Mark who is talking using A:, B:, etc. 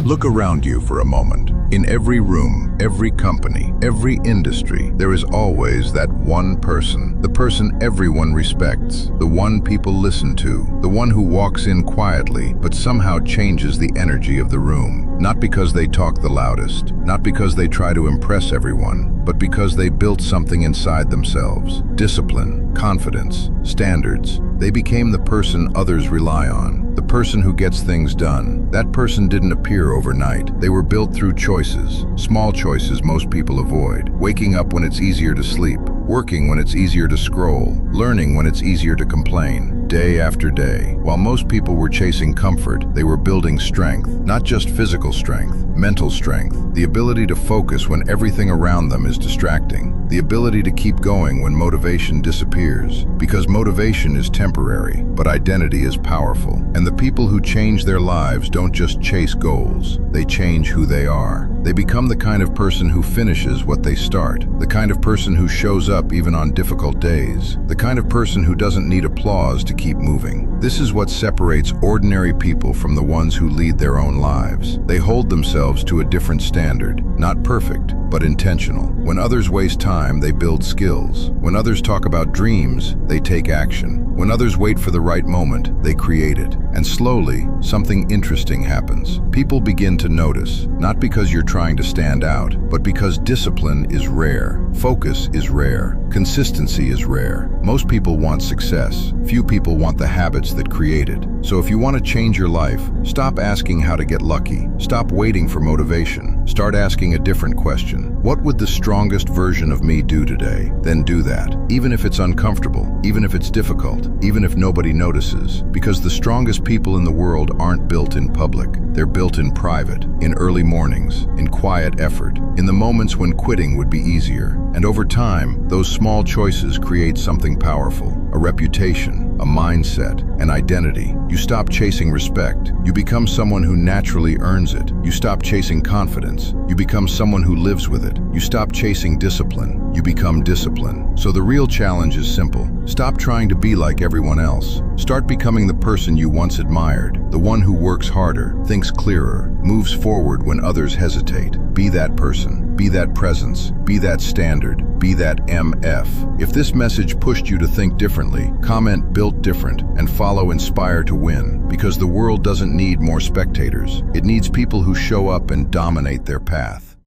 A: Look around you for a moment. In every room, every company, every industry, there is always that one person. The person everyone respects. The one people listen to. The one who walks in quietly, but somehow changes the energy of the room. Not because they talk the loudest, not because they try to impress everyone, but because they built something inside themselves. Discipline, confidence, standards. They became the person others rely on. The person who gets things done. That person didn't appear overnight. They were built through choices. Small choices most people avoid. Waking up when it's easier to sleep. Working when it's easier to scroll. Learning when it's easier to complain. Day after day. While most people were chasing comfort, they were building strength. Not just physical strength, mental strength. The ability to focus when everything around them is distracting. The ability to keep going when motivation disappears. Because motivation is temporary, but identity is powerful. And the people who change their lives don't just chase goals, they change who they are. They become the kind of person who finishes what they start. The kind of person who shows up even on difficult days. The kind of person who doesn't need applause to keep moving. This is what separates ordinary people from the ones who lead their own lives. They hold themselves to a different standard. Not perfect, but intentional. When others waste time, they build skills. When others talk about dreams, they take action. When others wait for the right moment, they create it. And slowly, something interesting happens. People begin to notice, not because you're trying to stand out, but because discipline is rare, focus is rare, consistency is rare. Most people want success. Few people want the habits that create it. So if you want to change your life, stop asking how to get lucky. Stop waiting for motivation. Start asking a different question. What would the strongest version of me do today? Then do that. Even if it's uncomfortable, even if it's difficult, even if nobody notices. Because the strongest people in the world aren't built in public. They're built in private, in early mornings, in quiet effort, in the moments when quitting would be easier. And over time, those small choices create something powerful. A reputation, a mindset, an identity. You stop chasing respect. You become someone who naturally earns it. You stop chasing confidence. You become someone who lives with it. You stop chasing discipline. You become discipline. So the real challenge is simple. Stop trying to be like everyone else. Start becoming the person you once admired. The one who works harder, thinks clearer, moves forward when others hesitate. Be that person. Be that presence. Be that standard. Be that MF. If this message pushed you to think differently, comment "Built Different" and follow Inspire to Win, because the world doesn't need more spectators. It needs people who show up and dominate their path.